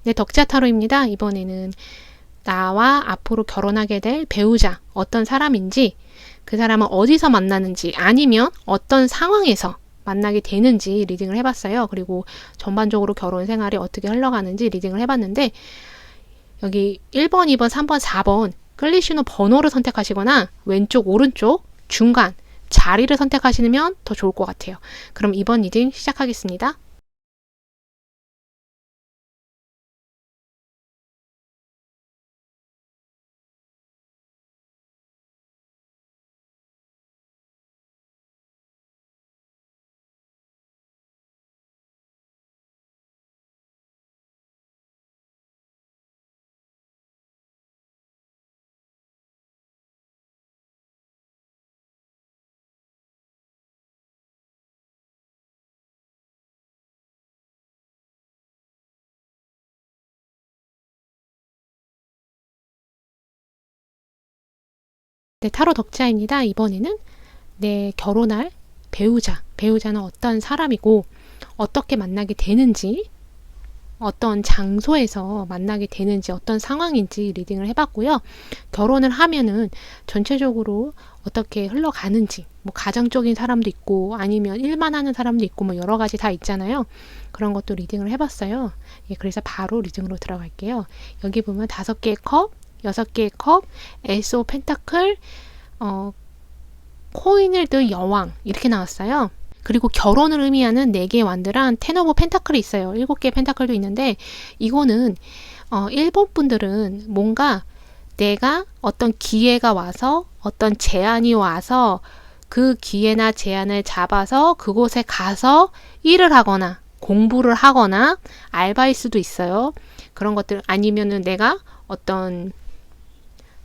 네, 덕자 타로입니다. 이번에는 나와 앞으로 결혼하게 될 배우자, 어떤 사람인지, 그 사람은 어디서 만나는지, 아니면 어떤 상황에서 만나게 되는지 리딩을 해봤어요. 그리고 전반적으로 결혼 생활이 어떻게 흘러가는지 리딩을 해봤는데, 여기 1번, 2번, 3번, 4번 끌리시는 번호를 선택하시거나 왼쪽, 오른쪽, 중간, 자리를 선택하시면 더 좋을 것 같아요. 그럼 이번 리딩 시작하겠습니다. 네, 타로 덕자입니다. 이번에는 내 결혼할 배우자는 어떤 사람이고 어떻게 만나게 되는지, 어떤 장소에서 만나게 되는지, 어떤 상황인지 리딩을 해봤고요. 결혼을 하면은 전체적으로 어떻게 흘러가는지, 뭐 가정적인 사람도 있고 아니면 일만 하는 사람도 있고 뭐 여러 가지 다 있잖아요. 그런 것도 리딩을 해봤어요. 예, 그래서 바로 리딩으로 들어갈게요. 여기 보면 5개의 컵, 6개의 컵, 에이스 오브 펜타클, 코인을 든 여왕 이렇게 나왔어요. 그리고 결혼을 의미하는 4개의 완드랑 10 오브 펜타클이 있어요. 7개의 펜타클도 있는데 이거는 일본 분들은 뭔가 내가 어떤 기회가 와서 어떤 제안이 와서 그 기회나 제안을 잡아서 그곳에 가서 일을 하거나 공부를 하거나 알바일 수도 있어요. 그런 것들 아니면은 내가 어떤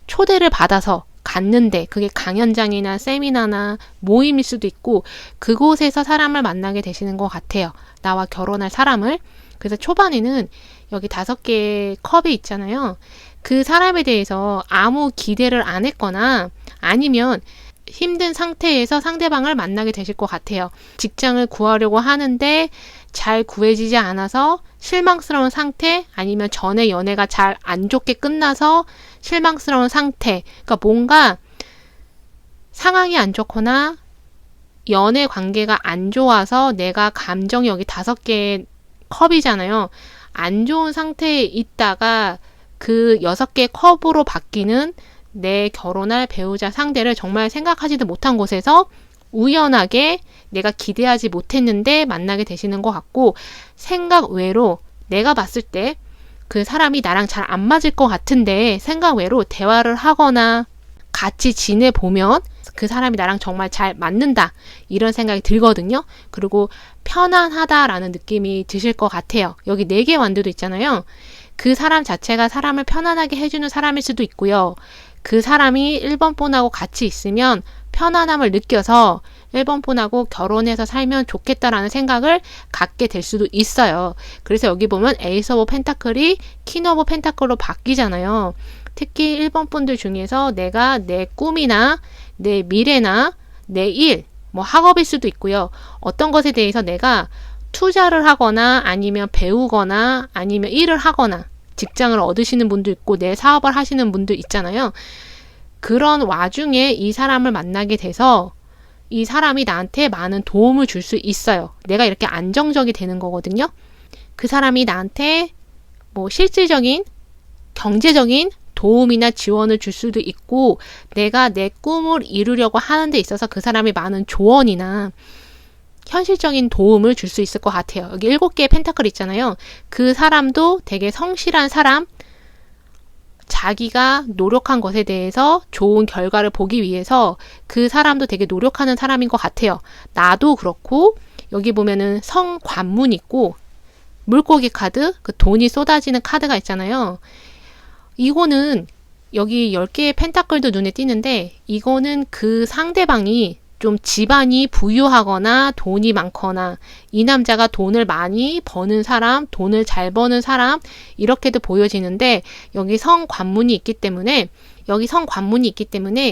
초대를 받아서 갔는데 그게 강연장이나 세미나나 모임일 수도 있고 그곳에서 사람을 만나게 되시는 것 같아요. 나와 결혼할 사람을. 그래서 초반에는 여기 5개의 컵이 있잖아요. 그 사람에 대해서 아무 기대를 안 했거나 아니면 힘든 상태에서 상대방을 만나게 되실 것 같아요. 직장을 구하려고 하는데 잘 구해지지 않아서 실망스러운 상태, 아니면 전에 연애가 잘 안 좋게 끝나서 실망스러운 상태. 그러니까 뭔가 상황이 안 좋거나 연애 관계가 안 좋아서 내가 감정이 여기 5개의 컵이잖아요. 안 좋은 상태에 있다가 그 6개의 컵으로 바뀌는 내 결혼할 배우자 상대를 정말 생각하지도 못한 곳에서 우연하게 내가 기대하지 못했는데 만나게 되시는 것 같고, 생각 외로 내가 봤을 때 그 사람이 나랑 잘 안 맞을 것 같은데 생각 외로 대화를 하거나 같이 지내보면 그 사람이 나랑 정말 잘 맞는다 이런 생각이 들거든요. 그리고 편안하다라는 느낌이 드실 것 같아요. 여기 4개 완두도 있잖아요. 그 사람 자체가 사람을 편안하게 해주는 사람일 수도 있고요. 그 사람이 1번 분하고 같이 있으면 편안함을 느껴서 1번 분하고 결혼해서 살면 좋겠다라는 생각을 갖게 될 수도 있어요. 그래서 여기 보면 에이스 오브 펜타클이 퀸 오브 펜타클로 바뀌잖아요. 특히 1번 분들 중에서 내가 내 꿈이나 내 미래나 내 일, 뭐 학업일 수도 있고요. 어떤 것에 대해서 내가 투자를 하거나 아니면 배우거나 아니면 일을 하거나 직장을 얻으시는 분도 있고 내 사업을 하시는 분도 있잖아요. 그런 와중에 이 사람을 만나게 돼서 이 사람이 나한테 많은 도움을 줄 수 있어요. 내가 이렇게 안정적이 되는 거거든요. 그 사람이 나한테 뭐 실질적인 경제적인 도움이나 지원을 줄 수도 있고, 내가 내 꿈을 이루려고 하는 데 있어서 그 사람이 많은 조언이나 현실적인 도움을 줄 수 있을 것 같아요. 여기 7개의 펜타클 있잖아요. 그 사람도 되게 성실한 사람, 자기가 노력한 것에 대해서 좋은 결과를 보기 위해서 그 사람도 되게 노력하는 사람인 것 같아요. 나도 그렇고, 여기 보면은 성관문 있고 물고기 카드, 그 돈이 쏟아지는 카드가 있잖아요. 이거는 여기 10개의 펜타클도 눈에 띄는데, 이거는 그 상대방이 좀 집안이 부유하거나 돈이 많거나 이 남자가 돈을 많이 버는 사람, 돈을 잘 버는 사람 이렇게도 보여지는데, 여기 성관문이 있기 때문에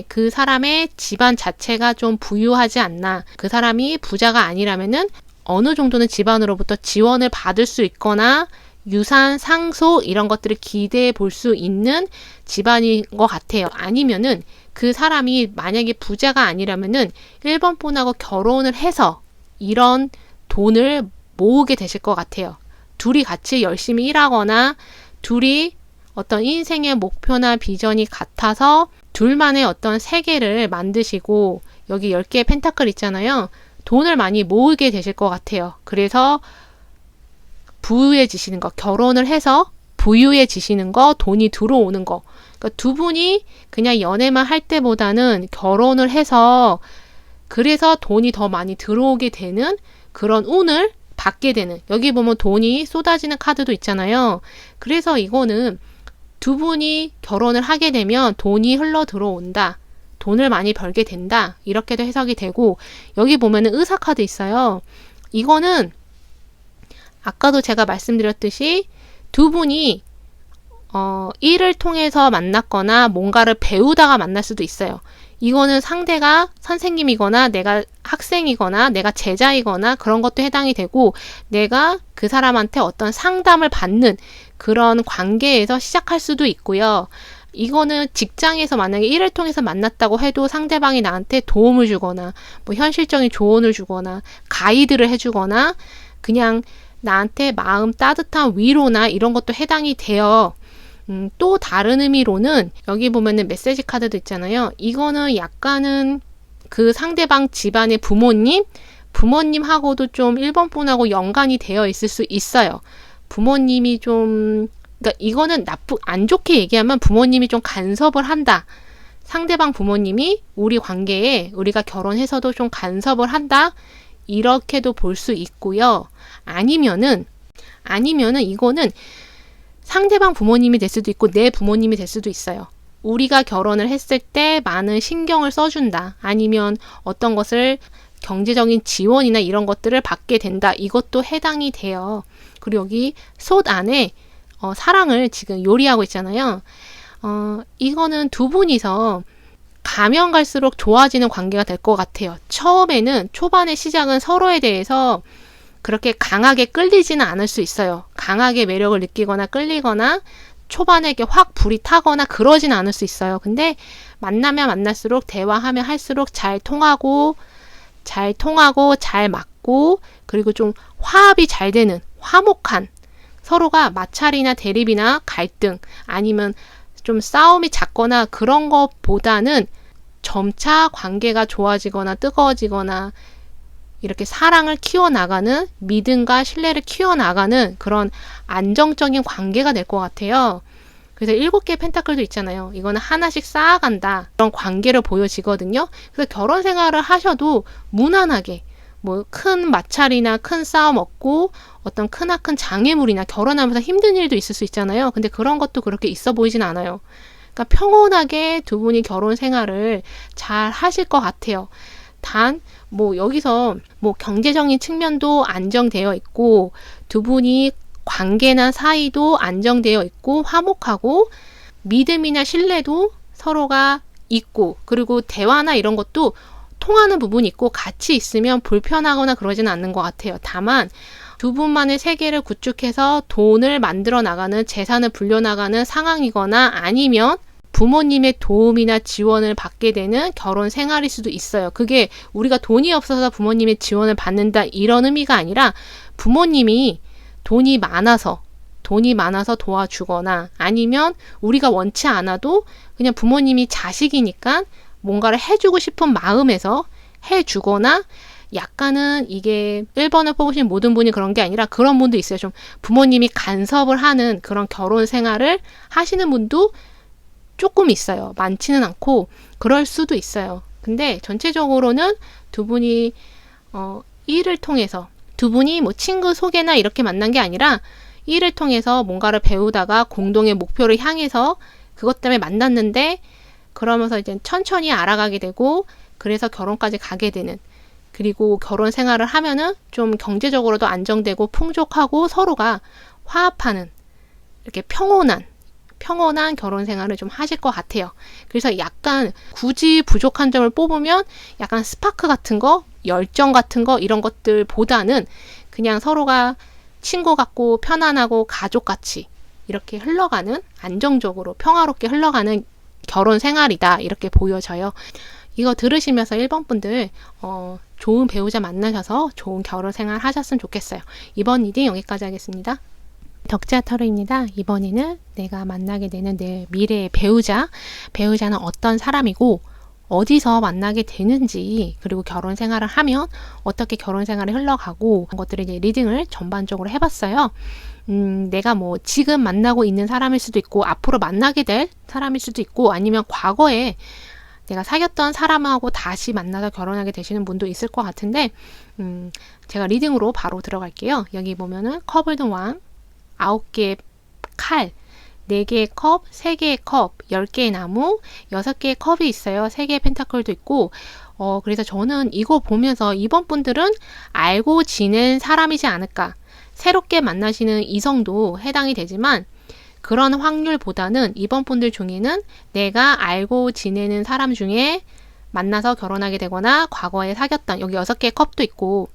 그 사람의 집안 자체가 좀 부유하지 않나, 그 사람이 부자가 아니라면은 어느 정도는 집안으로부터 지원을 받을 수 있거나 유산, 상속 이런 것들을 기대해 볼 수 있는 집안인 것 같아요. 아니면은 그 사람이 만약에 부자가 아니라면은 1번 분하고 결혼을 해서 이런 돈을 모으게 되실 것 같아요. 둘이 같이 열심히 일하거나 둘이 어떤 인생의 목표나 비전이 같아서 둘만의 어떤 세계를 만드시고 여기 10개의 펜타클 있잖아요. 돈을 많이 모으게 되실 것 같아요. 그래서 부유해지시는 거, 결혼을 해서 부유해지시는 거, 돈이 들어오는 거. 그러니까 두 분이 그냥 연애만 할 때보다는 결혼을 해서 그래서 돈이 더 많이 들어오게 되는 그런 운을 받게 되는. 여기 보면 돈이 쏟아지는 카드도 있잖아요. 그래서 이거는 두 분이 결혼을 하게 되면 돈이 흘러 들어온다. 돈을 많이 벌게 된다. 이렇게도 해석이 되고 여기 보면은 의사 카드 있어요. 이거는 아까도 제가 말씀드렸듯이 두 분이 일을 통해서 만났거나 뭔가를 배우다가 만날 수도 있어요. 이거는 상대가 선생님이거나 내가 학생이거나 내가 제자이거나 그런 것도 해당이 되고 내가 그 사람한테 어떤 상담을 받는 그런 관계에서 시작할 수도 있고요. 이거는 직장에서 만약에 일을 통해서 만났다고 해도 상대방이 나한테 도움을 주거나 뭐 현실적인 조언을 주거나 가이드를 해주거나 그냥 나한테 마음 따뜻한 위로나 이런 것도 해당이 돼요. 또 다른 의미로는 여기 보면은 메시지 카드도 있잖아요. 이거는 약간은 그 상대방 집안의 부모님하고도 좀 1번 분하고 연관이 되어 있을 수 있어요. 부모님이 좀, 그러니까 이거는 안 좋게 얘기하면 부모님이 좀 간섭을 한다. 상대방 부모님이 우리 관계에 우리가 결혼해서도 좀 간섭을 한다. 이렇게도 볼 수 있고요. 아니면은 이거는 상대방 부모님이 될 수도 있고 내 부모님이 될 수도 있어요. 우리가 결혼을 했을 때 많은 신경을 써준다. 아니면 어떤 것을 경제적인 지원이나 이런 것들을 받게 된다. 이것도 해당이 돼요. 그리고 여기 솥 안에 사랑을 지금 요리하고 있잖아요. 이거는 두 분이서 가면 갈수록 좋아지는 관계가 될 것 같아요. 처음에는 초반의 시작은 서로에 대해서 그렇게 강하게 끌리지는 않을 수 있어요. 강하게 매력을 느끼거나 끌리거나 초반에 이렇게 확 불이 타거나 그러지는 않을 수 있어요. 근데 만나면 만날수록 대화하면 할수록 잘 통하고 잘 맞고 그리고 좀 화합이 잘 되는 화목한 서로가 마찰이나 대립이나 갈등 아니면 좀 싸움이 잦거나 그런 것보다는 점차 관계가 좋아지거나 뜨거워지거나 이렇게 사랑을 키워나가는 믿음과 신뢰를 키워나가는 그런 안정적인 관계가 될 것 같아요. 그래서 7개의 펜타클도 있잖아요. 이거는 하나씩 쌓아간다. 그런 관계를 보여지거든요. 그래서 결혼 생활을 하셔도 무난하게 뭐 큰 마찰이나 큰 싸움 없고 어떤 크나큰 장애물이나 결혼하면서 힘든 일도 있을 수 있잖아요. 근데 그런 것도 그렇게 있어 보이진 않아요. 그러니까 평온하게 두 분이 결혼 생활을 잘 하실 것 같아요. 단, 뭐 여기서 뭐 경제적인 측면도 안정되어 있고 두 분이 관계나 사이도 안정되어 있고 화목하고 믿음이나 신뢰도 서로가 있고 그리고 대화나 이런 것도 통하는 부분이 있고 같이 있으면 불편하거나 그러지는 않는 것 같아요. 다만 두 분만의 세계를 구축해서 돈을 만들어 나가는 재산을 불려나가는 상황이거나 아니면 부모님의 도움이나 지원을 받게 되는 결혼 생활일 수도 있어요. 그게 우리가 돈이 없어서 부모님의 지원을 받는다 이런 의미가 아니라 부모님이 돈이 많아서 도와주거나 아니면 우리가 원치 않아도 그냥 부모님이 자식이니까 뭔가를 해주고 싶은 마음에서 해주거나 약간은 이게 1번을 뽑으신 모든 분이 그런 게 아니라 그런 분도 있어요. 좀 부모님이 간섭을 하는 그런 결혼 생활을 하시는 분도 조금 있어요. 많지는 않고 그럴 수도 있어요. 근데 전체적으로는 두 분이 일을 통해서 두 분이 뭐 친구 소개나 이렇게 만난 게 아니라 일을 통해서 뭔가를 배우다가 공동의 목표를 향해서 그것 때문에 만났는데 그러면서 이제 천천히 알아가게 되고 그래서 결혼까지 가게 되는 그리고 결혼 생활을 하면은 좀 경제적으로도 안정되고 풍족하고 서로가 화합하는 이렇게 평온한 결혼 생활을 좀 하실 것 같아요. 그래서 약간 굳이 부족한 점을 뽑으면 약간 스파크 같은 거, 열정 같은 거 이런 것들보다는 그냥 서로가 친구 같고 편안하고 가족같이 이렇게 흘러가는, 안정적으로 평화롭게 흘러가는 결혼 생활이다, 이렇게 보여져요. 이거 들으시면서 1번 분들 좋은 배우자 만나셔서 좋은 결혼 생활 하셨으면 좋겠어요. 이번 리딩 여기까지 하겠습니다. 덕지와 터르입니다. 이번에는 내가 만나게 되는 내 미래의 배우자는 어떤 사람이고 어디서 만나게 되는지, 그리고 결혼 생활을 하면 어떻게 결혼 생활이 흘러가고, 그런 것들을 이제 리딩을 전반적으로 해봤어요. 내가 뭐 지금 만나고 있는 사람일 수도 있고 앞으로 만나게 될 사람일 수도 있고, 아니면 과거에 내가 사귀었던 사람하고 다시 만나서 결혼하게 되시는 분도 있을 것 같은데, 제가 리딩으로 바로 들어갈게요. 여기 보면은 컵을 왕, 9개의 칼, 4개의 컵, 3개의 컵, 10개의 나무, 6개의 컵이 있어요. 3개의 펜타클도 있고, 그래서 저는 이거 보면서 이번 분들은 알고 지낸 사람이지 않을까. 새롭게 만나시는 이성도 해당이 되지만, 그런 확률보다는 이번 분들 중에는 내가 알고 지내는 사람 중에 만나서 결혼하게 되거나 과거에 사귀었던, 여기 6개의 컵도 있고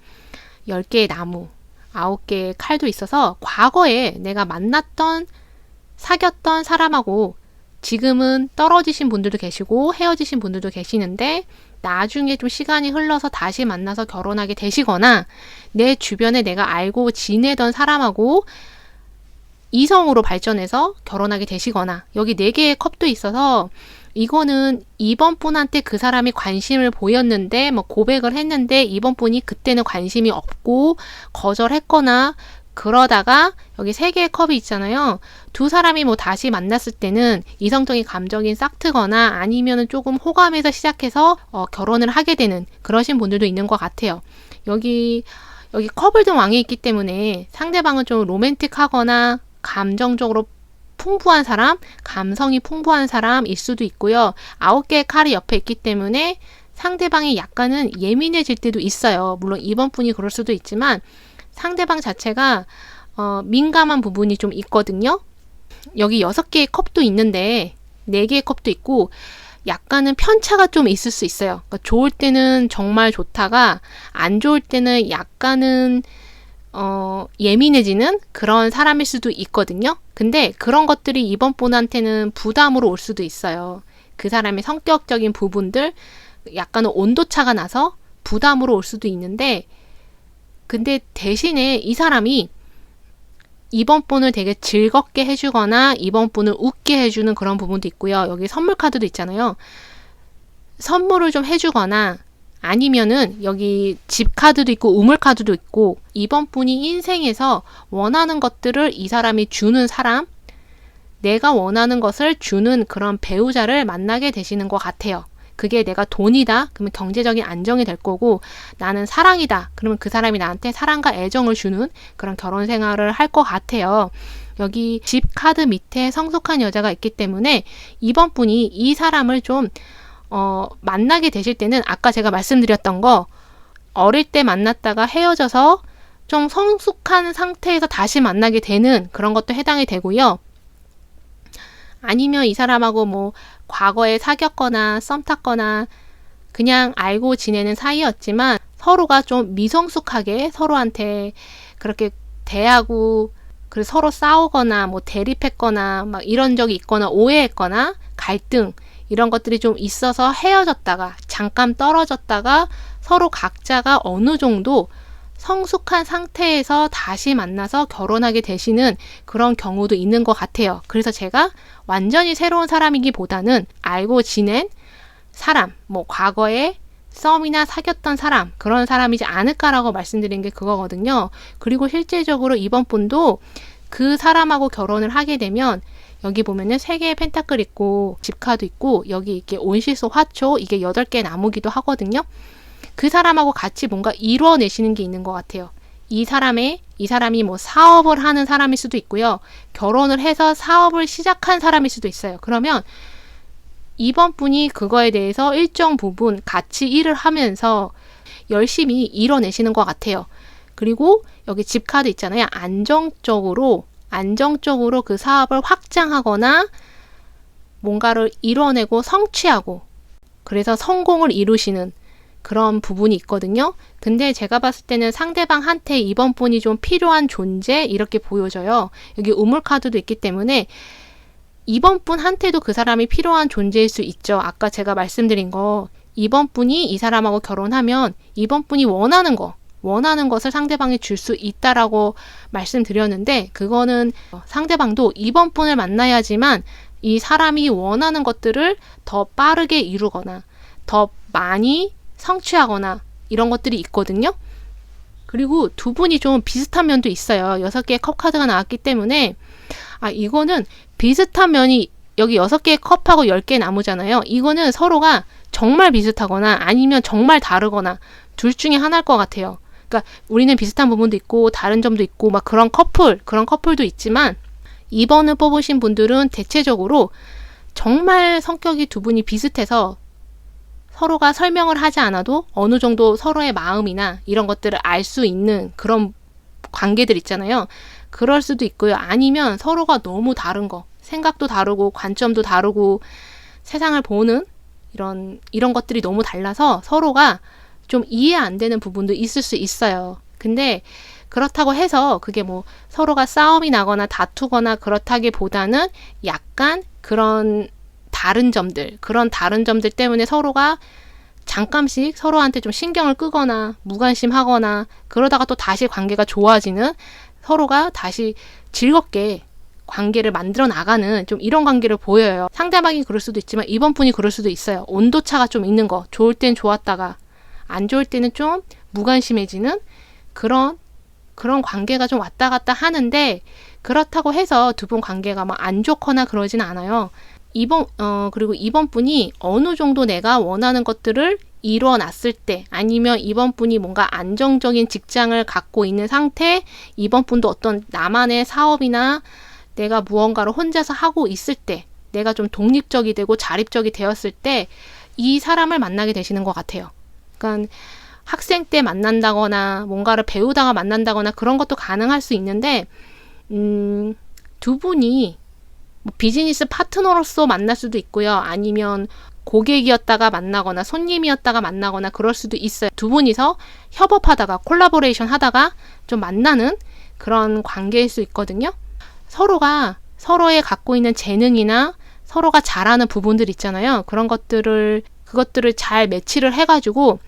10개의 나무, 9개의 칼도 있어서 과거에 내가 만났던, 사귀었던 사람하고 지금은 떨어지신 분들도 계시고 헤어지신 분들도 계시는데, 나중에 좀 시간이 흘러서 다시 만나서 결혼하게 되시거나, 내 주변에 내가 알고 지내던 사람하고 이성으로 발전해서 결혼하게 되시거나, 여기 4개의 컵도 있어서 이거는 이번 분한테 그 사람이 관심을 보였는데 뭐 고백을 했는데 이번 분이 그때는 관심이 없고 거절했거나, 그러다가 여기 3개의 컵이 있잖아요. 두 사람이 뭐 다시 만났을 때는 이성적인 감정이 싹 트거나 아니면은 조금 호감에서 시작해서 결혼을 하게 되는 그러신 분들도 있는 것 같아요. 여기 컵을 든 왕이 있기 때문에 상대방은 좀 로맨틱하거나 감정적으로 풍부한 사람, 감성이 풍부한 사람일 수도 있고요. 9개의 칼이 옆에 있기 때문에 상대방이 약간은 예민해질 때도 있어요. 물론 이번 분이 그럴 수도 있지만 상대방 자체가 민감한 부분이 좀 있거든요. 여기 6개의 컵도 있는데 4개의 컵도 있고 약간은 편차가 좀 있을 수 있어요. 그러니까 좋을 때는 정말 좋다가 안 좋을 때는 약간은 예민해지는 그런 사람일 수도 있거든요. 근데 그런 것들이 이번 분한테는 부담으로 올 수도 있어요. 그 사람의 성격적인 부분들, 약간은 온도차가 나서 부담으로 올 수도 있는데, 근데 대신에 이 사람이 이번 분을 되게 즐겁게 해주거나 이번 분을 웃게 해주는 그런 부분도 있고요. 여기 선물 카드도 있잖아요. 선물을 좀 해주거나 아니면은 여기 집 카드도 있고 우물 카드도 있고, 이번 분이 인생에서 원하는 것들을 이 사람이 주는 사람, 내가 원하는 것을 주는 그런 배우자를 만나게 되시는 것 같아요. 그게 내가 돈이다, 그러면 경제적인 안정이 될 거고, 나는 사랑이다, 그러면 그 사람이 나한테 사랑과 애정을 주는 그런 결혼 생활을 할 것 같아요. 여기 집 카드 밑에 성숙한 여자가 있기 때문에 이번 분이 이 사람을 좀 만나게 되실 때는 아까 제가 말씀드렸던 거, 어릴 때 만났다가 헤어져서 좀 성숙한 상태에서 다시 만나게 되는 그런 것도 해당이 되고요. 아니면 이 사람하고 뭐 과거에 사귀었거나 썸 탔거나 그냥 알고 지내는 사이였지만 서로가 좀 미성숙하게 서로한테 그렇게 대하고, 그래서 서로 싸우거나 뭐 대립했거나 막 이런 적이 있거나 오해했거나 갈등, 이런 것들이 좀 있어서 헤어졌다가 잠깐 떨어졌다가 서로 각자가 어느 정도 성숙한 상태에서 다시 만나서 결혼하게 되시는 그런 경우도 있는 것 같아요. 그래서 제가 완전히 새로운 사람이기보다는 알고 지낸 사람, 뭐 과거에 썸이나 사귀었던 사람, 그런 사람이지 않을까라고 말씀드린 게 그거거든요. 그리고 실제적으로 이번 분도 그 사람하고 결혼을 하게 되면 여기 보면은 3개의 펜타클 있고 집카도 있고 여기 이렇게 온실속 화초, 이게 8개의 나무기도 하거든요. 그 사람하고 같이 뭔가 이루어내시는 게 있는 것 같아요. 이 사람이 뭐 사업을 하는 사람일 수도 있고요. 결혼을 해서 사업을 시작한 사람일 수도 있어요. 그러면 이번 분이 그거에 대해서 일정 부분 같이 일을 하면서 열심히 이뤄내시는 것 같아요. 그리고 여기 집 카드 있잖아요. 안정적으로 그 사업을 확장하거나 뭔가를 이뤄내고 성취하고, 그래서 성공을 이루시는 그런 부분이 있거든요. 근데 제가 봤을 때는 상대방한테 이번 분이 좀 필요한 존재 이렇게 보여져요. 여기 우물 카드도 있기 때문에 이번 분한테도 그 사람이 필요한 존재일 수 있죠. 아까 제가 말씀드린 거 이번 분이 이 사람하고 결혼하면 이번 분이 원하는 것을 상대방이 줄 수 있다라고 말씀드렸는데 그거는 상대방도 이번 분을 만나야지만 이 사람이 원하는 것들을 더 빠르게 이루거나 더 많이 성취하거나 이런 것들이 있거든요. 그리고 두 분이 좀 비슷한 면도 있어요. 6개의 컵 카드가 나왔기 때문에 이거는 비슷한 면이 여기 6개의 컵하고 10개 나무잖아요. 이거는 서로가 정말 비슷하거나 아니면 정말 다르거나 둘 중에 하나일 것 같아요. 그러니까 우리는 비슷한 부분도 있고 다른 점도 있고 막 그런 커플도 있지만 이번을 뽑으신 분들은 대체적으로 정말 성격이 두 분이 비슷해서 서로가 설명을 하지 않아도 어느 정도 서로의 마음이나 이런 것들을 알 수 있는 그런 관계들 있잖아요. 그럴 수도 있고요. 아니면 서로가 너무 다른 거, 생각도 다르고 관점도 다르고 세상을 보는 이런 것들이 너무 달라서 서로가 좀 이해 안 되는 부분도 있을 수 있어요. 근데 그렇다고 해서 그게 뭐 서로가 싸움이 나거나 다투거나 그렇다기보다는 약간 그런 다른 점들 때문에 서로가 잠깐씩 서로한테 좀 신경을 끄거나 무관심하거나 그러다가 또 다시 관계가 좋아지는 서로가 다시 즐겁게 관계를 만들어 나가는 좀 이런 관계를 보여요. 상대방이 그럴 수도 있지만 이번 분이 그럴 수도 있어요. 온도차가 좀 있는 거. 좋을 땐 좋았다가 안 좋을 때는 좀 무관심해지는 그런 관계가 좀 왔다 갔다 하는데 그렇다고 해서 두 분 관계가 막 안 좋거나 그러진 않아요. 그리고 이번 분이 어느 정도 내가 원하는 것들을 이뤄놨을 때 아니면 이번 분이 뭔가 안정적인 직장을 갖고 있는 상태, 이번 분도 어떤 나만의 사업이나 내가 무언가를 혼자서 하고 있을 때 내가 좀 독립적이 되고 자립적이 되었을 때 이 사람을 만나게 되시는 것 같아요. 그러니까 학생 때 만난다거나 뭔가를 배우다가 만난다거나 그런 것도 가능할 수 있는데 두 분이 뭐 비즈니스 파트너로서 만날 수도 있고요. 아니면 고객이었다가 만나거나 손님이었다가 만나거나 그럴 수도 있어요. 두 분이서 협업하다가 콜라보레이션 하다가 좀 만나는 그런 관계일 수 있거든요. 서로가 서로의 갖고 있는 재능이나 서로가 잘하는 부분들 있잖아요. 그것들을 잘 매치를 해가지고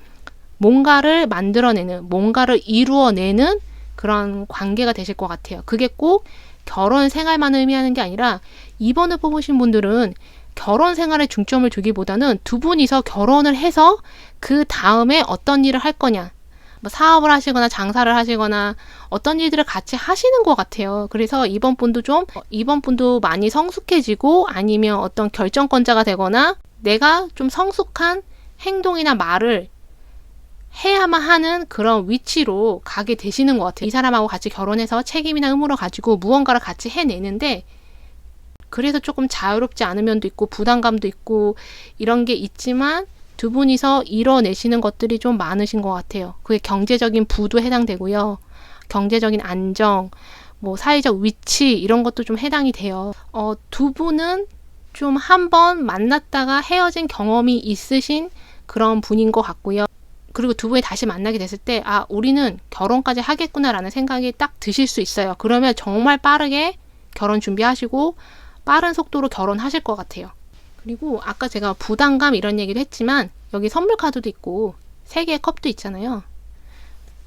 뭔가를 만들어내는, 뭔가를 이루어내는 그런 관계가 되실 것 같아요. 그게 꼭 결혼 생활만 의미하는 게 아니라 이번을 뽑으신 분들은 결혼 생활에 중점을 두기보다는 두 분이서 결혼을 해서 그 다음에 어떤 일을 할 거냐, 뭐 사업을 하시거나 장사를 하시거나 어떤 일들을 같이 하시는 것 같아요. 그래서 이번 분도 많이 성숙해지고 아니면 어떤 결정권자가 되거나 내가 좀 성숙한 행동이나 말을 해야만 하는 그런 위치로 가게 되시는 것 같아요. 이 사람하고 같이 결혼해서 책임이나 의무를 가지고 무언가를 같이 해내는데 그래서 조금 자유롭지 않은 면도 있고 부담감도 있고 이런 게 있지만 두 분이서 이뤄내시는 것들이 좀 많으신 것 같아요. 그게 경제적인 부도 해당되고요. 경제적인 안정, 뭐 사회적 위치 이런 것도 좀 해당이 돼요. 두 분은 좀 한번 만났다가 헤어진 경험이 있으신 그런 분인 것 같고요. 그리고 두 분이 다시 만나게 됐을 때 우리는 결혼까지 하겠구나라는 생각이 딱 드실 수 있어요. 그러면 정말 빠르게 결혼 준비하시고 빠른 속도로 결혼하실 것 같아요. 그리고 아까 제가 부담감 이런 얘기도 했지만 여기 선물 카드도 있고 3개의 컵도 있잖아요.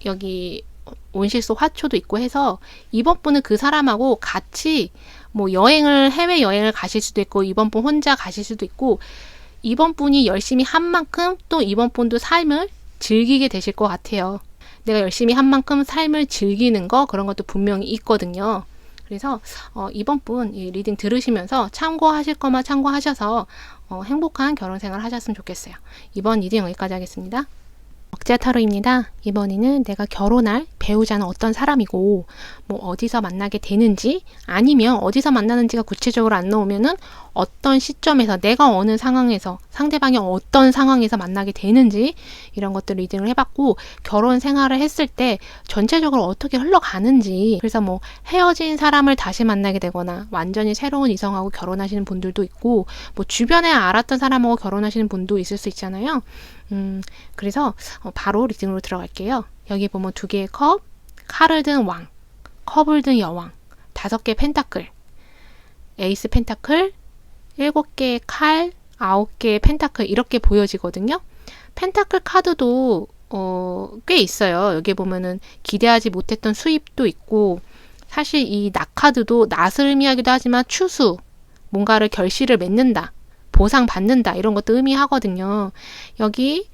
여기 온실 속 화초도 있고 해서 이번 분은 그 사람하고 같이 뭐 해외 여행을 가실 수도 있고 이번 분 혼자 가실 수도 있고 이번 분이 열심히 한 만큼 또 이번 분도 삶을 즐기게 되실 것 같아요. 내가 열심히 한 만큼 삶을 즐기는 거 그런 것도 분명히 있거든요. 그래서 이번 분 이 리딩 들으시면서 참고하실 거만 참고하셔서 행복한 결혼 생활 하셨으면 좋겠어요. 이번 리딩 여기까지 하겠습니다. 억지아 타로입니다. 이번에는 내가 결혼할 배우자는 어떤 사람이고 뭐 어디서 만나게 되는지 아니면 어디서 만나는지가 구체적으로 안 나오면은 어떤 시점에서 내가 어느 상황에서 상대방이 어떤 상황에서 만나게 되는지 이런 것들을 리딩을 해봤고 결혼 생활을 했을 때 전체적으로 어떻게 흘러가는지 그래서 뭐 헤어진 사람을 다시 만나게 되거나 완전히 새로운 이성하고 결혼하시는 분들도 있고 뭐 주변에 알았던 사람하고 결혼하시는 분도 있을 수 있잖아요. 그래서 바로 리딩으로 들어갈게요. 여기 보면 2개의 컵, 칼을 든 왕, 컵을 든 여왕, 5개의 펜타클, 에이스 펜타클, 7개의 칼, 9개의 펜타클 이렇게 보여지거든요. 펜타클 카드도 꽤 있어요. 여기 보면은 기대하지 못했던 수입도 있고 사실 이 낫 카드도 낫을 의미하기도 하지만 추수, 뭔가를 결실을 맺는다, 보상받는다 이런 것도 의미하거든요. 여기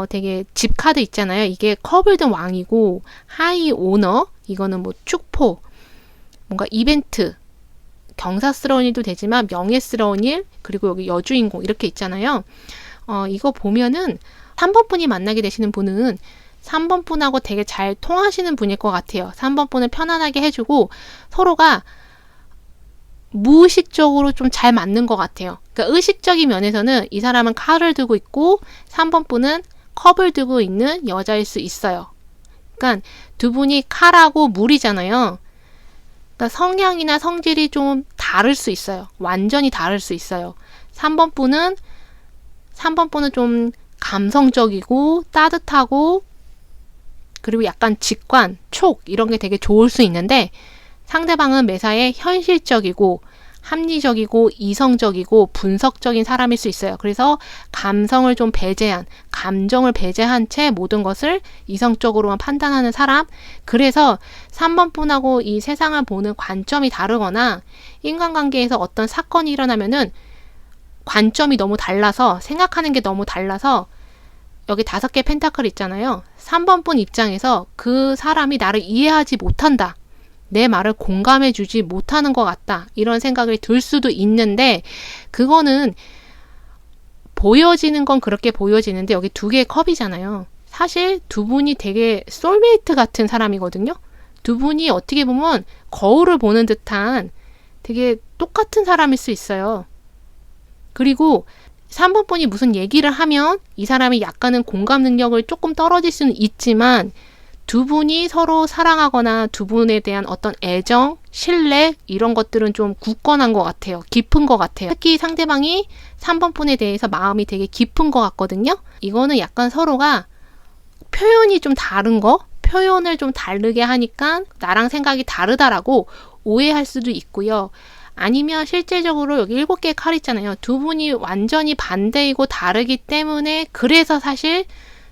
되게 집 카드 있잖아요. 이게 컵을 든 왕이고 하이 오너 이거는 뭐 축포, 뭔가 이벤트, 경사스러운 일도 되지만 명예스러운 일, 그리고 여기 여주인공 이렇게 있잖아요. 이거 보면은 3번 분이 만나게 되시는 분은 3번 분하고 되게 잘 통하시는 분일 것 같아요. 3번 분을 편안하게 해주고 서로가 무의식적으로 좀 잘 맞는 것 같아요. 그러니까 의식적인 면에서는 이 사람은 칼을 들고 있고 3번 분은 컵을 들고 있는 여자일 수 있어요. 그러니까 두 분이 칼하고 물이잖아요. 그러니까 성향이나 성질이 좀 다를 수 있어요. 완전히 다를 수 있어요. 3번 분은 좀 감성적이고 따뜻하고 그리고 약간 직관, 촉 이런 게 되게 좋을 수 있는데 상대방은 매사에 현실적이고 합리적이고 이성적이고 분석적인 사람일 수 있어요. 그래서 감성을 좀 배제한, 감정을 배제한 채 모든 것을 이성적으로만 판단하는 사람. 그래서 3번 분하고 이 세상을 보는 관점이 다르거나 인간관계에서 어떤 사건이 일어나면은 관점이 너무 달라서 생각하는 게 너무 달라서 여기 5개 펜타클 있잖아요. 3번 분 입장에서 그 사람이 나를 이해하지 못한다. 내 말을 공감해주지 못하는 것 같다. 이런 생각이 들 수도 있는데 그거는 보여지는 건 그렇게 보여지는데 여기 2개의 컵이잖아요. 사실 두 분이 되게 소울메이트 같은 사람이거든요. 두 분이 어떻게 보면 거울을 보는 듯한 되게 똑같은 사람일 수 있어요. 그리고 3번 분이 무슨 얘기를 하면 이 사람이 약간은 공감 능력을 조금 떨어질 수는 있지만 두 분이 서로 사랑하거나 두 분에 대한 어떤 애정, 신뢰 이런 것들은 좀 굳건한 것 같아요. 깊은 것 같아요. 특히 상대방이 3번 분에 대해서 마음이 되게 깊은 것 같거든요. 이거는 약간 서로가 표현이 좀 다른 거? 표현을 좀 다르게 하니까 나랑 생각이 다르다라고 오해할 수도 있고요. 아니면 실제적으로 여기 7개의 칼 있잖아요. 두 분이 완전히 반대이고 다르기 때문에 그래서 사실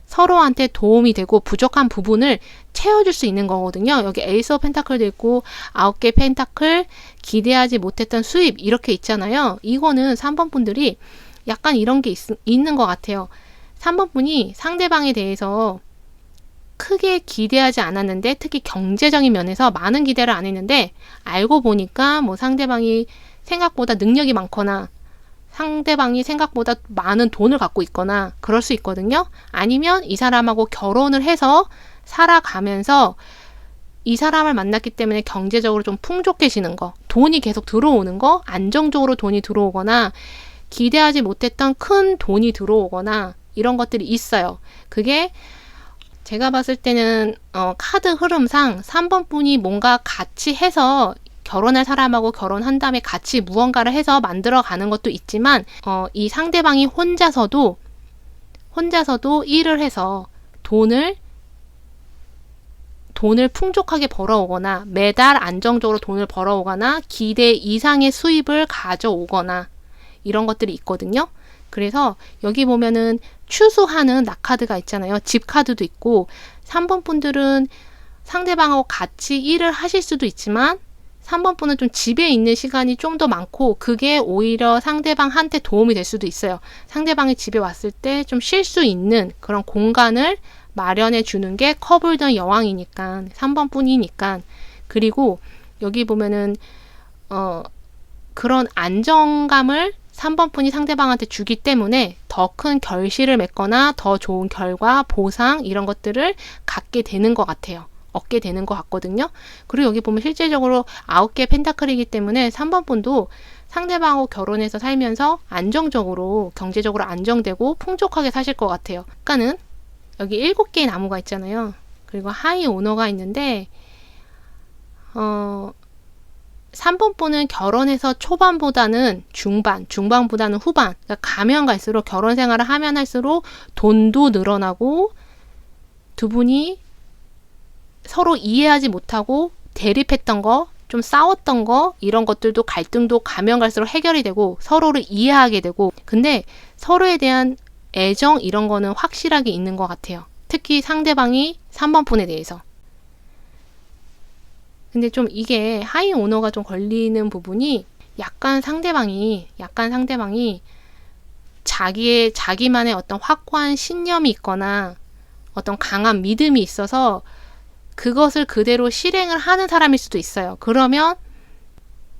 서로한테 도움이 되고 부족한 부분을 채워줄 수 있는 거거든요. 여기 에이스 오브 펜타클도 있고 9개 펜타클, 기대하지 못했던 수입 이렇게 있잖아요. 이거는 3번 분들이 약간 이런 게 있는 것 같아요. 3번 분이 상대방에 대해서 크게 기대하지 않았는데 특히 경제적인 면에서 많은 기대를 안 했는데 알고 보니까 뭐 상대방이 생각보다 능력이 많거나 상대방이 생각보다 많은 돈을 갖고 있거나 그럴 수 있거든요. 아니면 이 사람하고 결혼을 해서 살아가면서 이 사람을 만났기 때문에 경제적으로 좀 풍족해지는 거, 돈이 계속 들어오는 거, 안정적으로 돈이 들어오거나 기대하지 못했던 큰 돈이 들어오거나 이런 것들이 있어요. 그게 제가 봤을 때는 카드 흐름상 3번 분이 뭔가 같이 해서 결혼할 사람하고 결혼한 다음에 같이 무언가를 해서 만들어가는 것도 있지만 이 상대방이 혼자서도 일을 해서 돈을 풍족하게 벌어오거나 매달 안정적으로 돈을 벌어오거나 기대 이상의 수입을 가져오거나 이런 것들이 있거든요. 그래서 여기 보면은 추수하는 낙카드가 있잖아요. 집 카드도 있고 3번 분들은 상대방하고 같이 일을 하실 수도 있지만 3번 분은 좀 집에 있는 시간이 좀 더 많고 그게 오히려 상대방한테 도움이 될 수도 있어요. 상대방이 집에 왔을 때 좀 쉴 수 있는 그런 공간을 마련해 주는 게 컵을 든 여왕이니까 3번 분이니까. 그리고 여기 보면은 그런 안정감을 3번 분이 상대방한테 주기 때문에 더 큰 결실을 맺거나 더 좋은 결과, 보상 이런 것들을 갖게 되는 것 같아요. 얻게 되는 것 같거든요. 그리고 여기 보면 실제적으로 9개 펜타클이기 때문에 3번 분도 상대방하고 결혼해서 살면서 안정적으로, 경제적으로 안정되고 풍족하게 사실 것 같아요. 아까는 여기 7개의 나무가 있잖아요. 그리고 하이 오너가 있는데 3번 분은 결혼해서 초반보다는 중반보다는 후반, 그러니까 가면 갈수록, 결혼 생활을 하면 할수록 돈도 늘어나고 두 분이 서로 이해하지 못하고 대립했던 거, 좀 싸웠던 거, 이런 것들도 갈등도 가면 갈수록 해결이 되고 서로를 이해하게 되고, 근데 서로에 대한 애정 이런 거는 확실하게 있는 것 같아요. 특히 상대방이 3번 분에 대해서. 근데 좀 이게 하이 오너가 좀 걸리는 부분이 약간 상대방이 자기만의 어떤 확고한 신념이 있거나 어떤 강한 믿음이 있어서 그것을 그대로 실행을 하는 사람일 수도 있어요. 그러면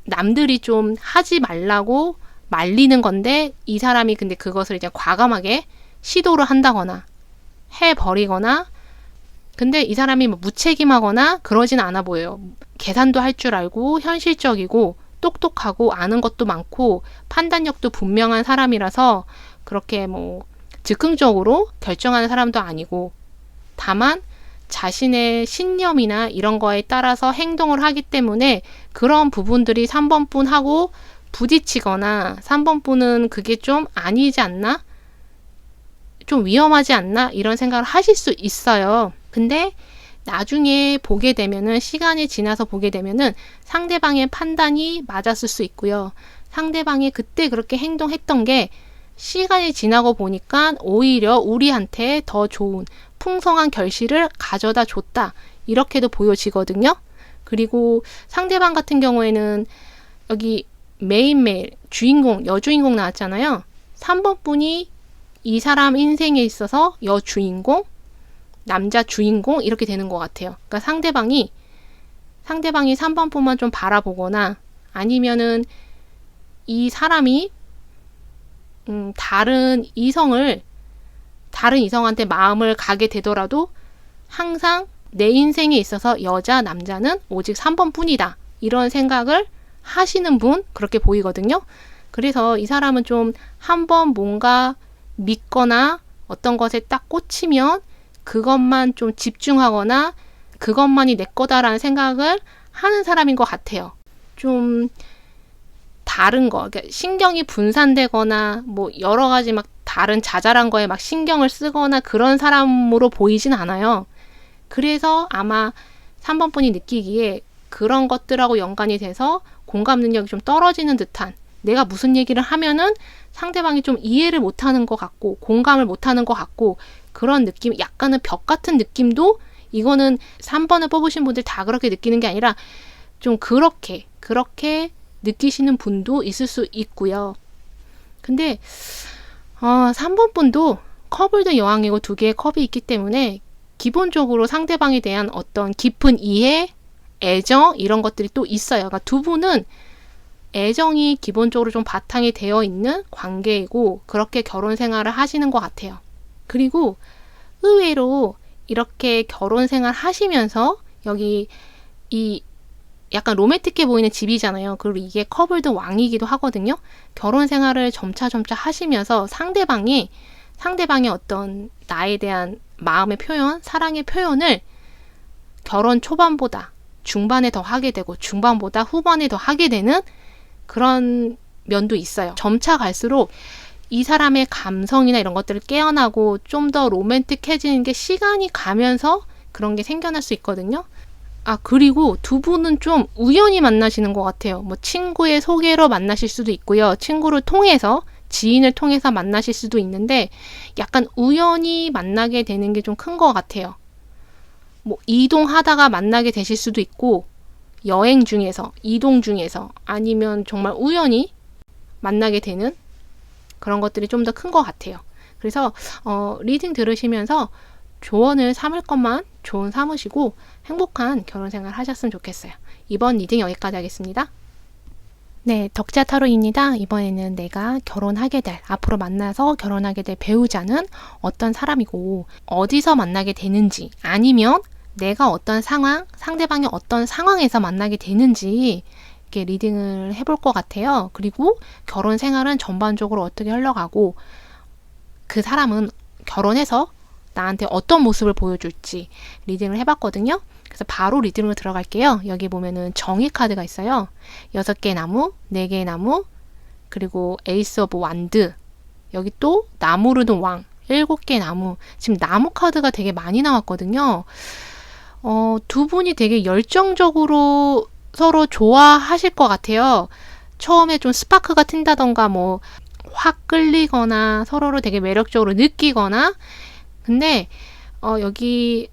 남들이 좀 하지 말라고 말리는 건데 이 사람이 근데 그것을 이제 과감하게 시도를 한다거나 해버리거나, 근데 이 사람이 뭐 무책임하거나 그러진 않아 보여요. 계산도 할 줄 알고 현실적이고 똑똑하고 아는 것도 많고 판단력도 분명한 사람이라서 그렇게 뭐 즉흥적으로 결정하는 사람도 아니고, 다만 자신의 신념이나 이런 거에 따라서 행동을 하기 때문에 그런 부분들이 3번 분하고 부딪히거나 3번 분은 그게 좀 아니지 않나? 좀 위험하지 않나? 이런 생각을 하실 수 있어요. 근데 나중에 보게 되면은, 시간이 지나서 보게 되면은 상대방의 판단이 맞았을 수 있고요. 상대방이 그때 그렇게 행동했던 게 시간이 지나고 보니까 오히려 우리한테 더 좋은 풍성한 결실을 가져다 줬다, 이렇게도 보여지거든요. 그리고 상대방 같은 경우에는 여기 메인 주인공, 여주인공 나왔잖아요. 3번 분이 이 사람 인생에 있어서 여주인공, 남자 주인공 이렇게 되는 것 같아요. 그러니까 상대방이 3번 분만 좀 바라보거나, 아니면은 이 사람이 다른 이성한테 마음을 가게 되더라도 항상 내 인생에 있어서 여자, 남자는 오직 3번 뿐이다, 이런 생각을 하시는 분, 그렇게 보이거든요. 그래서 이 사람은 좀 한번 뭔가 믿거나 어떤 것에 딱 꽂히면 그것만 좀 집중하거나 그것만이 내 거다라는 생각을 하는 사람인 것 같아요. 좀 다른 거, 그러니까 신경이 분산되거나 뭐 여러 가지 막 다른 자잘한 거에 막 신경을 쓰거나 그런 사람으로 보이진 않아요. 그래서 아마 3번 분이 느끼기에 그런 것들하고 연관이 돼서 공감 능력이 좀 떨어지는 듯한, 내가 무슨 얘기를 하면은 상대방이 좀 이해를 못하는 것 같고 공감을 못하는 것 같고, 그런 느낌, 약간은 벽 같은 느낌도, 이거는 3번을 뽑으신 분들 다 그렇게 느끼는 게 아니라 좀 그렇게 느끼시는 분도 있을 수 있고요. 근데 3번 분도 컵을도 여왕이고 2개의 컵이 있기 때문에 기본적으로 상대방에 대한 어떤 깊은 이해, 애정 이런 것들이 또 있어요. 그러니까 두 분은 애정이 기본적으로 좀 바탕이 되어 있는 관계이고 그렇게 결혼 생활을 하시는 것 같아요. 그리고 의외로 이렇게 결혼 생활 하시면서 여기 이 약간 로맨틱해 보이는 집이잖아요. 그리고 이게 커블드 왕이기도 하거든요. 결혼 생활을 점차 하시면서 상대방의 어떤 나에 대한 마음의 표현, 사랑의 표현을 결혼 초반보다 중반에 더 하게 되고 중반보다 후반에 더 하게 되는 그런 면도 있어요. 점차 갈수록 이 사람의 감성이나 이런 것들을 깨어나고 좀 더 로맨틱해지는 게 시간이 가면서 그런 게 생겨날 수 있거든요. 그리고 두 분은 좀 우연히 만나시는 것 같아요. 뭐 친구의 소개로 만나실 수도 있고요. 친구를 통해서, 지인을 통해서 만나실 수도 있는데 약간 우연히 만나게 되는 게 좀 큰 것 같아요. 뭐 이동하다가 만나게 되실 수도 있고, 여행 중에서, 이동 중에서, 아니면 정말 우연히 만나게 되는 그런 것들이 좀 더 큰 것 같아요. 그래서 리딩 들으시면서 조언을 삼을 것만 조언 삼으시고 행복한 결혼 생활 하셨으면 좋겠어요. 이번 리딩 여기까지 하겠습니다. 네, 덕자 타로입니다. 이번에는 내가 결혼하게 될, 앞으로 만나서 결혼하게 될 배우자는 어떤 사람이고 어디서 만나게 되는지, 아니면 내가 어떤 상황, 상대방이 어떤 상황에서 만나게 되는지 이렇게 리딩을 해볼 것 같아요. 그리고 결혼 생활은 전반적으로 어떻게 흘러가고 그 사람은 결혼해서 나한테 어떤 모습을 보여줄지 리딩을 해봤거든요. 그래서 바로 리딩으로 들어갈게요. 여기 보면은 정의 카드가 있어요. 6개의 나무, 4개의 나무, 그리고 에이스 오브 완드, 여기 또 나무르든 왕, 7개의 나무. 지금 나무 카드가 되게 많이 나왔거든요. 두 분이 되게 열정적으로 서로 좋아하실 것 같아요. 처음에 좀 스파크가 튄다던가 뭐 확 끌리거나 서로를 되게 매력적으로 느끼거나. 근데 여기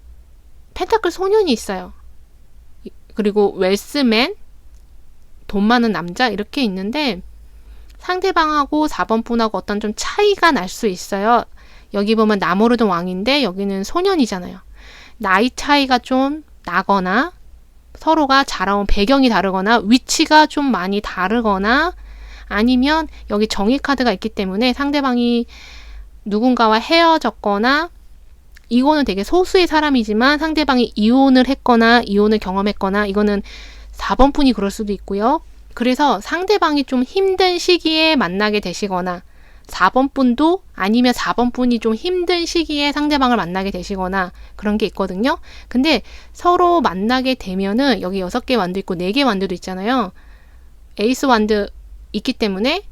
펜타클 소년이 있어요. 그리고 웰스맨, 돈 많은 남자 이렇게 있는데 상대방하고 4번 분하고 어떤 좀 차이가 날 수 있어요. 여기 보면 나무르든 왕인데 여기는 소년이잖아요. 나이 차이가 좀 나거나 서로가 자라온 배경이 다르거나 위치가 좀 많이 다르거나 아니면 여기 정의 카드가 있기 때문에 상대방이 누군가와 헤어졌거나 이거는 되게 소수의 사람이지만 상대방이 이혼을 했거나 이혼을 경험했거나 이거는 4번 분이 그럴 수도 있고요. 그래서 상대방이 좀 힘든 시기에 만나게 되시거나 4번 분도 아니면 4번 분이 좀 힘든 시기에 상대방을 만나게 되시거나 그런 게 있거든요. 근데 서로 만나게 되면은 여기 6개 완도 있고 4개 완도도 있잖아요. 에이스 완드 있기 때문에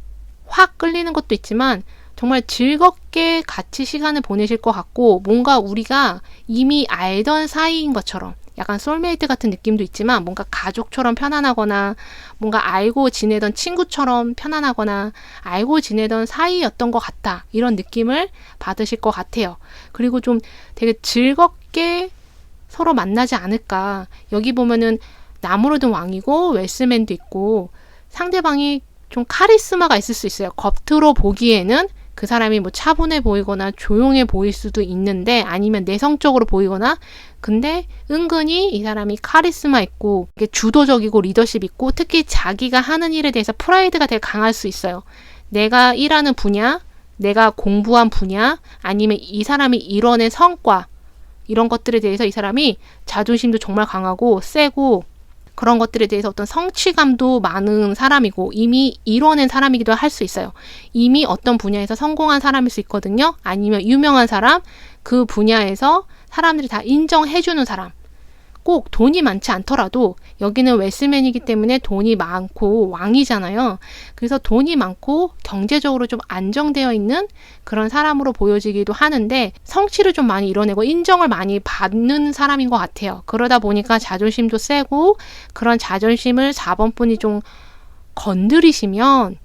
확 끌리는 것도 있지만 정말 즐겁게 같이 시간을 보내실 것 같고 뭔가 우리가 이미 알던 사이인 것처럼 약간 소울메이트 같은 느낌도 있지만 뭔가 가족처럼 편안하거나 뭔가 알고 지내던 친구처럼 편안하거나 알고 지내던 사이였던 것 같다. 이런 느낌을 받으실 것 같아요. 그리고 좀 되게 즐겁게 서로 만나지 않을까. 여기 보면은 나무르든 왕이고 웰스맨도 있고 상대방이 좀 카리스마가 있을 수 있어요. 겉으로 보기에는 그 사람이 뭐 차분해 보이거나 조용해 보일 수도 있는데 아니면 내성적으로 보이거나 근데 은근히 이 사람이 카리스마 있고 주도적이고 리더십 있고 특히 자기가 하는 일에 대해서 프라이드가 되게 강할 수 있어요. 내가 일하는 분야, 내가 공부한 분야 아니면 이 사람이 이뤄낸 성과 이런 것들에 대해서 이 사람이 자존심도 정말 강하고 세고 그런 것들에 대해서 어떤 성취감도 많은 사람이고 이미 이뤄낸 사람이기도 할 수 있어요. 이미 어떤 분야에서 성공한 사람일 수 있거든요. 아니면 유명한 사람, 그 분야에서 사람들이 다 인정해주는 사람. 꼭 돈이 많지 않더라도 여기는 웰스맨이기 때문에 돈이 많고 왕이잖아요. 그래서 돈이 많고 경제적으로 좀 안정되어 있는 그런 사람으로 보여지기도 하는데 성취를 좀 많이 이뤄내고 인정을 많이 받는 사람인 것 같아요. 그러다 보니까 자존심도 세고 그런 자존심을 4번 분이 좀 건드리시면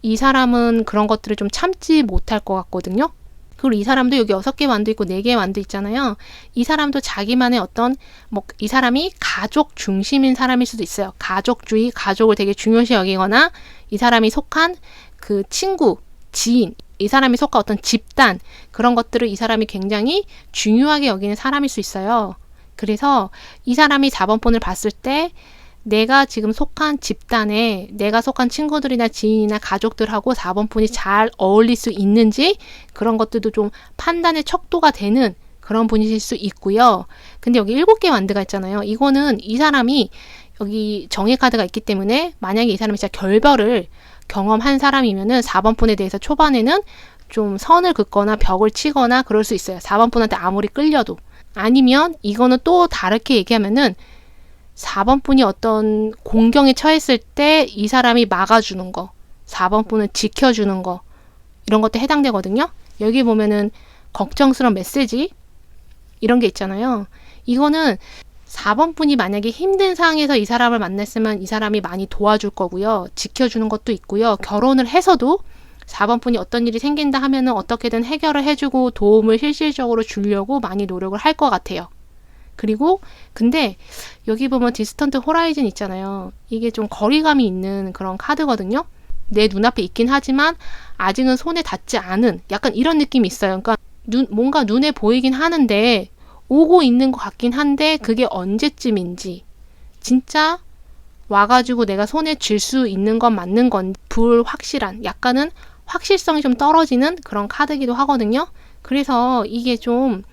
이 사람은 그런 것들을 좀 참지 못할 것 같거든요. 그리고 이 사람도 여기 6개 완도 있고 4개 완도 있잖아요. 이 사람도 자기만의 어떤 이 사람이 가족 중심인 사람일 수도 있어요. 가족주의, 가족을 되게 중요시 여기거나 이 사람이 속한 그 친구, 지인, 이 사람이 속한 어떤 집단 그런 것들을 이 사람이 굉장히 중요하게 여기는 사람일 수 있어요. 그래서 이 사람이 4번 폰을 봤을 때 내가 지금 속한 집단에 내가 속한 친구들이나 지인이나 가족들하고 4번 폰이 잘 어울릴 수 있는지 그런 것들도 좀 판단의 척도가 되는 그런 분이실 수 있고요. 근데 여기 7개 완드가 있잖아요. 이거는 이 사람이 여기 정의 카드가 있기 때문에 만약에 이 사람이 진짜 결별을 경험한 사람이면은 4번 폰에 대해서 초반에는 좀 선을 긋거나 벽을 치거나 그럴 수 있어요. 4번 폰한테 아무리 끌려도. 아니면 이거는 또 다르게 얘기하면은 4번 분이 어떤 공경에 처했을 때 이 사람이 막아주는 거, 4번 분은 지켜주는 거 이런 것도 해당되거든요. 여기 보면은 걱정스러운 메시지 이런 게 있잖아요. 이거는 4번 분이 만약에 힘든 상황에서 이 사람을 만났으면 이 사람이 많이 도와줄 거고요. 지켜주는 것도 있고요. 결혼을 해서도 4번 분이 어떤 일이 생긴다 하면은 어떻게든 해결을 해주고 도움을 실질적으로 주려고 많이 노력을 할 것 같아요. 그리고 근데 여기 보면 디스턴트 호라이즌 있잖아요. 이게 좀 거리감이 있는 그런 카드거든요. 내 눈앞에 있긴 하지만 아직은 손에 닿지 않은 약간 이런 느낌이 있어요. 그러니까 뭔가 눈에 보이긴 하는데 오고 있는 것 같긴 한데 그게 언제쯤인지 진짜 와가지고 내가 손에 쥘 수 있는 건 맞는 건 불확실한 약간은 확실성이 좀 떨어지는 그런 카드기도 하거든요. 그래서 이게 좀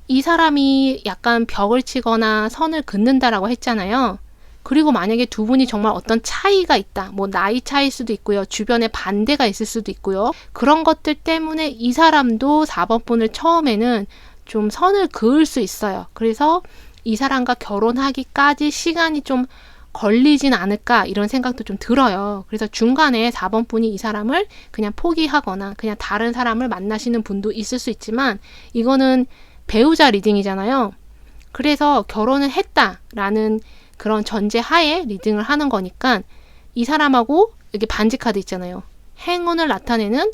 이 사람이 약간 벽을 치거나 선을 긋는다라고 했잖아요. 그리고 만약에 두 분이 정말 어떤 차이가 있다. 뭐 나이 차이일 수도 있고요. 주변에 반대가 있을 수도 있고요. 그런 것들 때문에 이 사람도 4번 분을 처음에는 좀 선을 그을 수 있어요. 그래서 이 사람과 결혼하기까지 시간이 좀 걸리진 않을까 이런 생각도 좀 들어요. 그래서 중간에 4번 분이 이 사람을 그냥 포기하거나 그냥 다른 사람을 만나시는 분도 있을 수 있지만 이거는 배우자 리딩이잖아요. 그래서 결혼을 했다라는 그런 전제 하에 리딩을 하는 거니까 이 사람하고 여기 반지 카드 있잖아요. 행운을 나타내는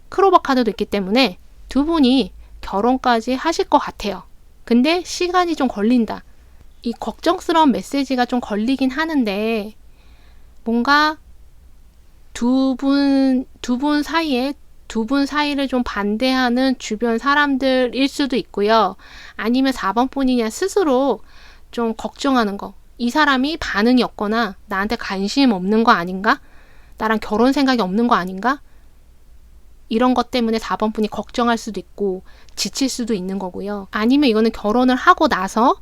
크로버 카드도 있기 때문에 두 분이 결혼까지 하실 것 같아요. 근데 시간이 좀 걸린다. 이 걱정스러운 메시지가 좀 걸리긴 하는데 뭔가 두 분 사이를 좀 반대하는 주변 사람들일 수도 있고요. 아니면 4번 분이냐 스스로 좀 걱정하는 거. 이 사람이 반응이 없거나 나한테 관심 없는 거 아닌가? 나랑 결혼 생각이 없는 거 아닌가? 이런 것 때문에 4번 분이 걱정할 수도 있고 지칠 수도 있는 거고요. 아니면 이거는 결혼을 하고 나서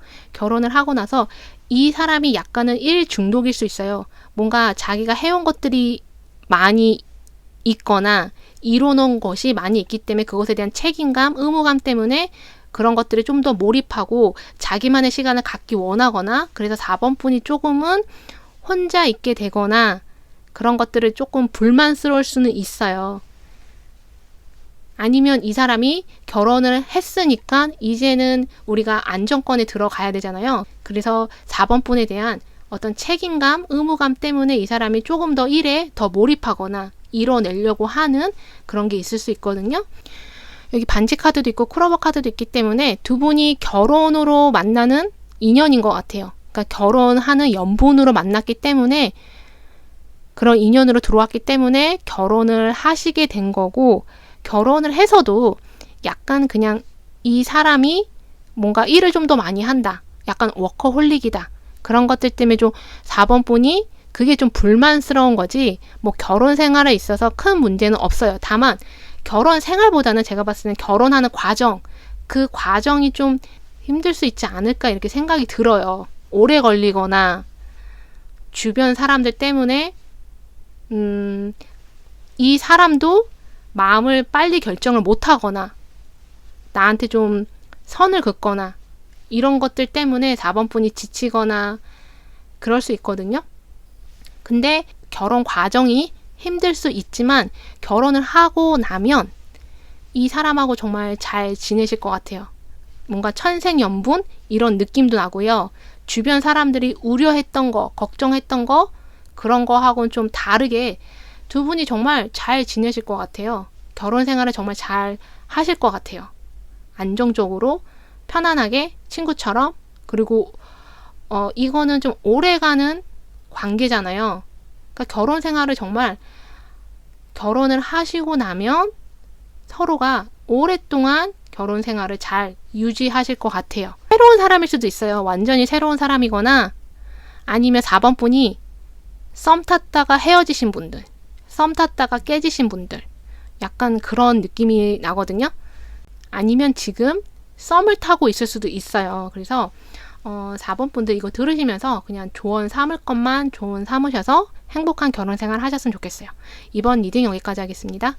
이 사람이 약간은 일 중독일 수 있어요. 뭔가 자기가 해온 것들이 많이 있거나 이뤄놓은 것이 많이 있기 때문에 그것에 대한 책임감, 의무감 때문에 그런 것들에 좀 더 몰입하고 자기만의 시간을 갖기 원하거나 그래서 4번 분이 조금은 혼자 있게 되거나 그런 것들을 조금 불만스러울 수는 있어요. 아니면 이 사람이 결혼을 했으니까 이제는 우리가 안정권에 들어가야 되잖아요. 그래서 4번 분에 대한 어떤 책임감, 의무감 때문에 이 사람이 조금 더 일에 더 몰입하거나 이뤄내려고 하는 그런 게 있을 수 있거든요. 여기 반지 카드도 있고 크로버 카드도 있기 때문에 두 분이 결혼으로 만나는 인연인 것 같아요. 그러니까 결혼하는 연분으로 만났기 때문에 그런 인연으로 들어왔기 때문에 결혼을 하시게 된 거고 결혼을 해서도 약간 그냥 이 사람이 뭔가 일을 좀 더 많이 한다. 약간 워커홀릭이다. 그런 것들 때문에 좀 4번 분이 그게 좀 불만스러운 거지 뭐 결혼 생활에 있어서 큰 문제는 없어요. 다만 결혼 생활보다는 제가 봤을 때는 결혼하는 과정, 그 과정이 좀 힘들 수 있지 않을까 이렇게 생각이 들어요. 오래 걸리거나 주변 사람들 때문에 이 사람도 마음을 빨리 결정을 못하거나 나한테 좀 선을 긋거나 이런 것들 때문에 4번 분이 지치거나 그럴 수 있거든요. 근데 결혼 과정이 힘들 수 있지만 결혼을 하고 나면 이 사람하고 정말 잘 지내실 것 같아요. 뭔가 천생연분 이런 느낌도 나고요. 주변 사람들이 우려했던 거, 걱정했던 거 그런 거하고는 좀 다르게 두 분이 정말 잘 지내실 것 같아요. 결혼 생활을 정말 잘 하실 것 같아요. 안정적으로 편안하게 친구처럼 그리고 이거는 좀 오래가는 관계잖아요. 그러니까 결혼 생활을 정말 결혼을 하시고 나면 서로가 오랫동안 결혼 생활을 잘 유지하실 것 같아요. 새로운 사람일 수도 있어요. 완전히 새로운 사람이거나 아니면 4번 분이 썸 탔다가 헤어지신 분들, 썸 탔다가 깨지신 분들 약간 그런 느낌이 나거든요. 아니면 지금 썸을 타고 있을 수도 있어요. 그래서 4번 분들 이거 들으시면서 그냥 조언 삼을 것만 조언 삼으셔서 행복한 결혼 생활 하셨으면 좋겠어요. 이번 리딩 여기까지 하겠습니다.